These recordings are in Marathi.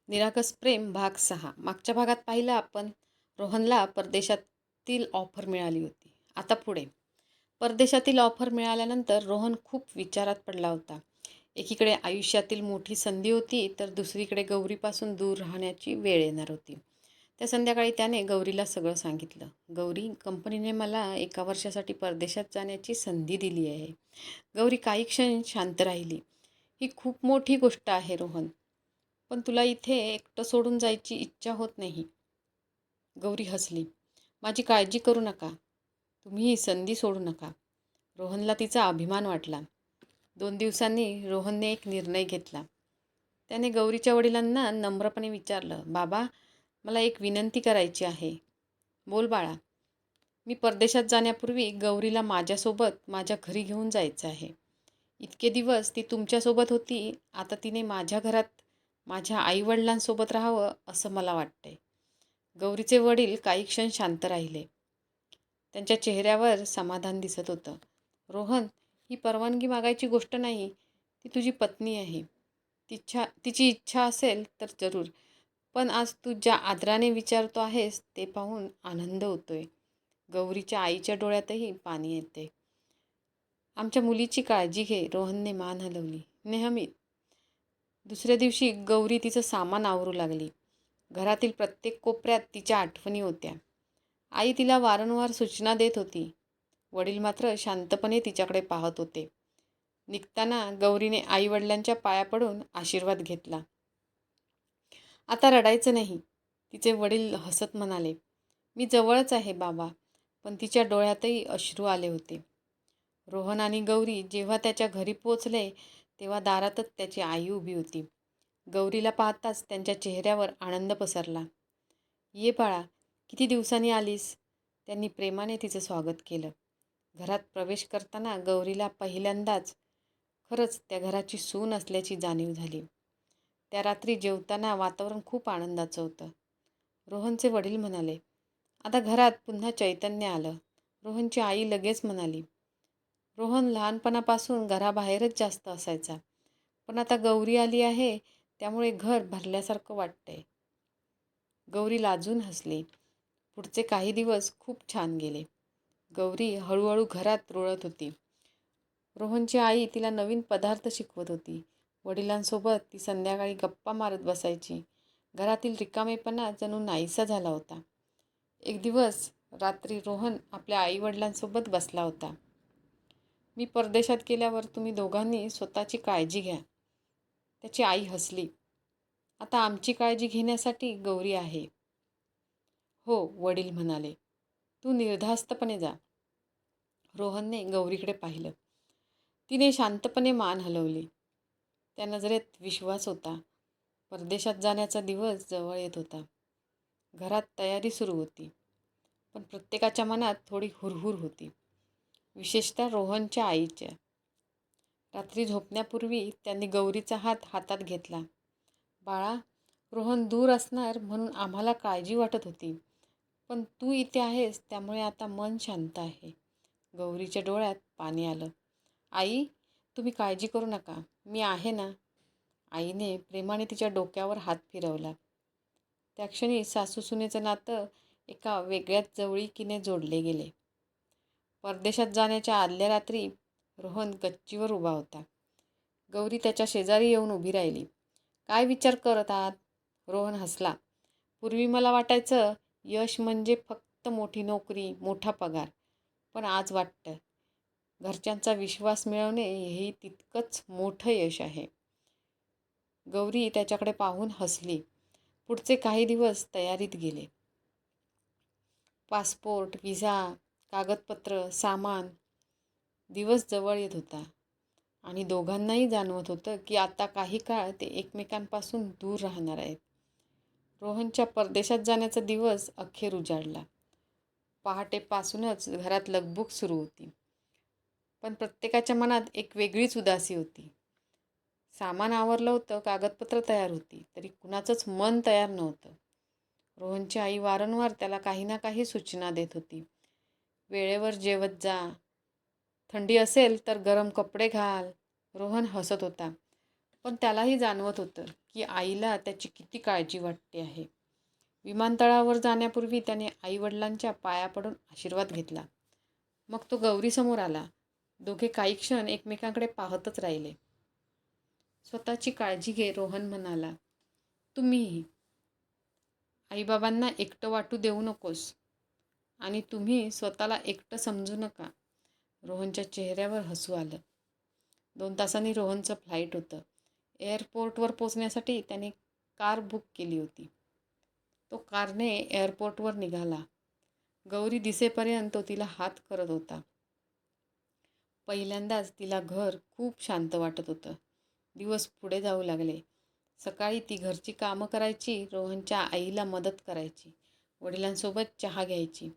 निरागस प्रेम भाग 6. मागच्या भागात पाहिलं आपण रोहनला परदेशातील ऑफर मिळाली होती. आता पुढे परदेशातील ऑफर मिळाल्यानंतर रोहन खूप विचारात पडला होता. एकीकडे आयुष्यातील मोठी संधी होती, तर दुसरीकडे गौरीपासून दूर राहण्याची वेळ येणार होती. त्या संध्याकाळी त्याने गौरीला सगळं सांगितलं. गौरी, कंपनीने मला 1 वर्षासाठी परदेशात जाण्याची संधी दिली आहे. गौरी काही क्षण शांत राहिली. ही खूप मोठी गोष्ट आहे रोहन, पण तुला इथे एकटं सोडून जायची इच्छा होत नाही. गौरी हसली. माझी काळजी करू नका. तुम्ही ही संधी सोडू नका. रोहनला तिचा अभिमान वाटला. 2 दिवसांनी रोहनने एक निर्णय घेतला. त्याने गौरीच्या वडिलांना नम्रपणे विचारलं, बाबा, मला एक विनंती करायची आहे. बोल बाळा. मी परदेशात जाण्यापूर्वी गौरीला माझ्यासोबत माझ्या घरी घेऊन जायचं आहे. इतके दिवस ती तुमच्यासोबत होती, आता तिने माझ्या घरात माझ्या आईवडिलांसोबत राहावं असं मला वाटतंय. गौरीचे वडील काही क्षण शांत राहिले. त्यांच्या चेहऱ्यावर समाधान दिसत होतं. रोहन, ही परवानगी मागायची गोष्ट नाही. ती तुझी पत्नी आहे. तिची इच्छा असेल तर जरूर. पण आज तू ज्या आदराने विचारतो आहेस ते पाहून आनंद होतोय. गौरीच्या आईच्या डोळ्यातही पाणी येते. आमच्या मुलीची काळजी घे. रोहनने मान हलवली. नेहमी. दुसऱ्या दिवशी गौरी तिचं सामान आवरू लागली. घरातील प्रत्येक कोपऱ्यात तिच्या आठवणी होत्या. आई तिला वारंवार सूचना देत होती. वडील मात्र शांतपणे तिच्याकडे पाहत होते. निघताना गौरीने आईवडिलांच्या पाया पडून आशीर्वाद घेतला. आता रडायचं नाही. तिचे वडील हसत म्हणाले, मी जवळच आहे बाबा. पण तिच्या डोळ्यातही अश्रू आले होते. रोहन आणि गौरी जेव्हा त्याच्या घरी पोचले, तेव्हा दारातच त्याची आई उभी होती. गौरीला पाहताच त्यांच्या चेहऱ्यावर आनंद पसरला. ये बाळा, किती दिवसांनी आलीस? त्यांनी प्रेमाने तिचं स्वागत केलं. घरात प्रवेश करताना गौरीला पहिल्यांदाच खरंच त्या घराची सून असल्याची जाणीव झाली. त्या रात्री जेवताना वातावरण खूप आनंदाचं होतं. रोहनचे वडील म्हणाले, आता घरात पुन्हा चैतन्य आलं. रोहनची आई लगेच म्हणाली, रोहन लहानपणापासून घराबाहेरच जास्त असायचा. पण आता गौरी आली आहे, त्यामुळे घर भरल्यासारखं वाटतंय. गौरी लाजून हसली. पुढचे काही दिवस खूप छान गेले. गौरी हळूहळू घरात रुळत होती. रोहनची आई तिला नवीन पदार्थ शिकवत होती. वडिलांसोबत ती संध्याकाळी गप्पा मारत बसायची. घरातील रिकामेपणा जणू नाहीसा झाला होता. एक दिवस रात्री रोहन आपल्या आईवडिलांसोबत बसला होता. मी परदेशात गेल्यावर तुम्ही दोघांनी स्वतःची काळजी घ्या. त्याची आई हसली. आता आमची काळजी घेण्यासाठी गौरी आहे. हो, वडील म्हणाले. तू निर्धास्तपणे जा. रोहनने गौरीकडे पाहिलं. तिने शांतपणे मान हलवली. त्या नजरेत विश्वास होता. परदेशात जाण्याचा दिवस जवळ येत होता. घरात तयारी सुरू होती. पण प्रत्येकाच्या मनात थोडी हुरहुर होती. विशेषतः रोहनच्या आईच्या. रात्री झोपण्यापूर्वी त्यांनी गौरीचा हात हातात घेतला. बाळा, रोहन दूर असणार म्हणून आम्हाला काळजी वाटत होती. पण तू इथे आहेस त्यामुळे आता मन शांत आहे. गौरीच्या डोळ्यात पाणी आलं. आई, तुम्ही काळजी करू नका. मी आहे ना. आईने प्रेमाने तिच्या डोक्यावर हात फिरवला. त्या क्षणी सासू-सुनेचं नातं एका वेगळ्याच जवळीकीने जोडले गेले. परदेशात जाण्याच्या आदल्या रात्री रोहन गच्चीवर उभा होता. गौरी त्याच्या शेजारी येऊन उभी राहिली. काय विचार करत आहात? रोहन हसला. पूर्वी मला वाटायचं यश म्हणजे फक्त मोठी नोकरी, मोठा पगार. पण आज वाटतं घरच्यांचा विश्वास मिळवणे हेही तितकंच मोठं यश आहे. गौरी त्याच्याकडे पाहून हसली. पुढचे काही दिवस तयारीत गेले. पासपोर्ट, व्हिसा, कागदपत्र, सामान. दिवस जवळ येत होता आणि दोघांनाही जाणवत होतं की आता काही काळ ते एकमेकांपासून दूर राहणार आहेत. रोहनच्या परदेशात जाण्याचा दिवस अखेर उजाडला. पहाटेपासूनच घरात लगबग सुरू होती. पण प्रत्येकाच्या मनात एक वेगळीच उदासी होती. सामान आवरलं होतं, कागदपत्र तयार होती, तरी कुणाचंच मन तयार नव्हतं. रोहनची आई वारंवार त्याला काही ना काही सूचना देत होती. वेळेवर जेवत जा, थंडी असेल तर गरम कपडे घाल. रोहन हसत होता, पण त्यालाही जाणवत होतं की आईला त्याची किती काळजी वाटते आहे. विमानतळावर जाण्यापूर्वी त्याने आईवडिलांच्या पाया पडून आशीर्वाद घेतला. मग तो गौरीसमोर आला. दोघे काही क्षण एकमेकांकडे पाहतच राहिले. स्वतःची काळजी घे, रोहन म्हणाला. तुम्हीही. आईबाबांना एकटं वाटू देऊ नकोस. आणि तुम्ही स्वतःला एकटं समजू नका. रोहनच्या चेहऱ्यावर हसू आलं. 2 तासांनी रोहनचं फ्लाईट होतं. एअरपोर्टवर पोचण्यासाठी त्याने कार बुक केली होती. तो कारने एअरपोर्टवर निघाला. गौरी दिसेपर्यंत तो तिला हात करत होता. पहिल्यांदाच तिला घर खूप शांत वाटत होतं. दिवस पुढे जाऊ लागले. सकाळी ती घरची कामं करायची, रोहनच्या आईला मदत करायची, वडिलांसोबत चहा घ्यायची.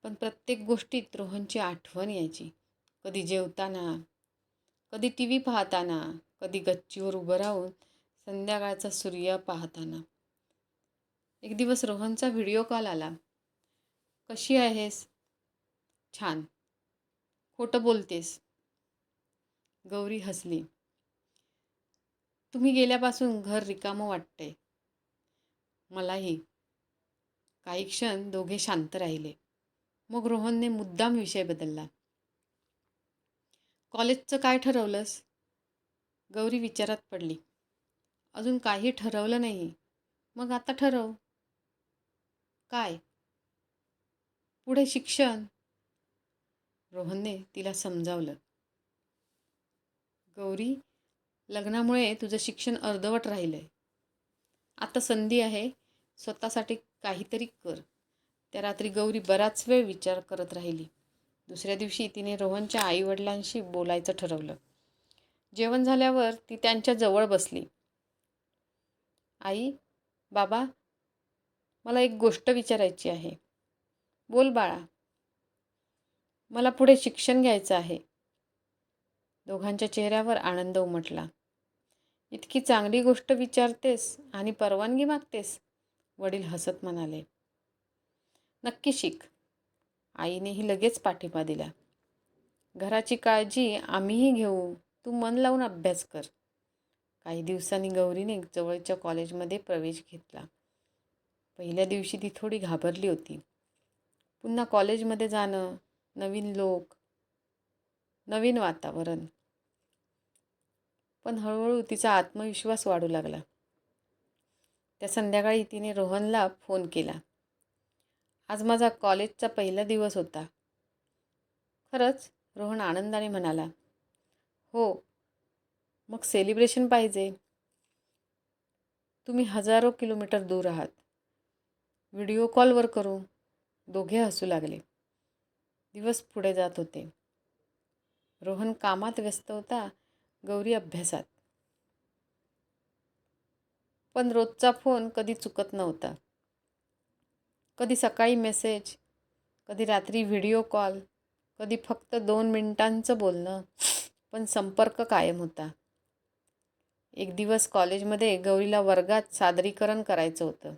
पण प्रत्येक गोष्टीत रोहनची आठवण यायची. कधी जेवताना, कधी टी व्ही पाहताना, कधी गच्चीवर उभं राहून संध्याकाळचा सूर्य पाहताना. एक दिवस रोहनचा व्हिडिओ कॉल आला. कशी आहेस? छान. खोटं बोलतेस. गौरी हसली. तुम्ही गेल्यापासून घर रिकामं वाटतंय. मलाही. काही क्षण दोघे शांत राहिले. मग रोहनने मुद्दाम विषय बदलला. कॉलेजचं काय ठरवलंस? गौरी विचारात पडली. अजून काही ठरवलं नाही. मग आता ठरव. काय? पुढे शिक्षण. रोहनने तिला समजावलं. गौरी, लग्नामुळे तुझं शिक्षण अर्धवट राहिलंय. आता संधी आहे. स्वतःसाठी काहीतरी कर. त्या रात्री गौरी बराच वेळ विचार करत राहिली. दुसऱ्या दिवशी तिने रोहनच्या आईवडिलांशी बोलायचं ठरवलं. जेवण झाल्यावर ती त्यांच्या जवळ बसली. आई, बाबा, मला एक गोष्ट विचारायची आहे. बोल बाळा. मला पुढे शिक्षण घ्यायचं आहे. दोघांच्या चेहऱ्यावर आनंद उमटला. इतकी चांगली गोष्ट विचारतेस आणि परवानगी मागतेस? वडील हसत म्हणाले. नक्की शिक. आईनेही लगेच पाठिंबा दिला. घराची काळजी आम्हीही घेऊ. तू मन लावून अभ्यास कर. काही दिवसांनी गौरीने जवळच्या कॉलेजमध्ये प्रवेश घेतला. पहिल्या दिवशी ती थोडी घाबरली होती. पुन्हा कॉलेजमध्ये जाणं, नवीन लोक, नवीन वातावरण. पण हळूहळू तिचा आत्मविश्वास वाढू लागला. त्या संध्याकाळी तिने रोहनला फोन केला. आज माझा कॉलेजचा पहिला दिवस होता. खरंच? रोहन आनंदाने म्हणाला. हो. मग सेलिब्रेशन पाहिजे. तुम्ही हजारो किलोमीटर दूर आहात. व्हिडिओ कॉलवर करू. दोघे हसू लागले. दिवस पुढे जात होते. रोहन कामात व्यस्त होता, गौरी अभ्यासात. पण रोजचा फोन कधी चुकत नव्हता. कधी सकाळी मेसेज, कधी रात्री व्हिडिओ कॉल, कधी फक्त 2 मिनिटांचं बोलणं, पण संपर्क कायम होता. एक दिवस कॉलेजमध्ये गौरीला वर्गात सादरीकरण करायचं होतं.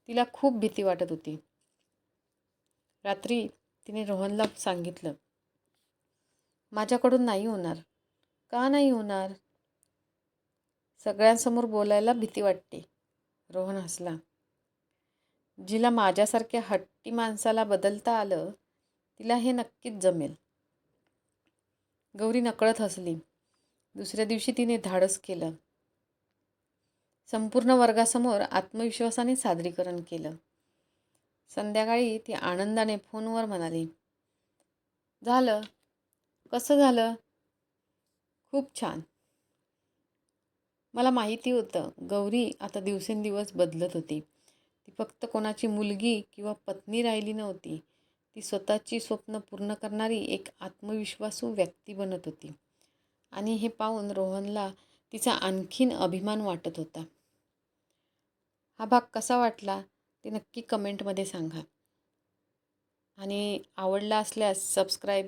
तिला खूप भीती वाटत होती. रात्री तिने रोहनला सांगितलं, माझ्याकडून नाही होणार. का नाही होणार? सगळ्यांसमोर बोलायला भीती वाटते. रोहन हसला. जिला माझ्यासारख्या हट्टी माणसाला बदलता आलं, तिला हे नक्कीच जमेल. गौरी नकळत हसली. दुसऱ्या दिवशी तिने धाडस केलं. संपूर्ण वर्गासमोर आत्मविश्वासाने सादरीकरण केलं. संध्याकाळी ती आनंदाने फोनवर म्हणाली, झालं. कसं झालं? खूप छान. मला माहिती होतं. गौरी आता दिवसेंदिवस बदलत होती. ती फक्त कोणाची मुलगी किंवा पत्नी राहिली नव्हती. ती स्वतःची स्वप्न पूर्ण करणारी एक आत्मविश्वासू व्यक्ती बनत होती. आणि हे पाहून रोहनला तिचा आणखीन अभिमान वाटत होता. हा भाग कसा वाटला ते नक्की कमेंटमध्ये सांगा. आणि आवडला असल्यास सबस्क्राईब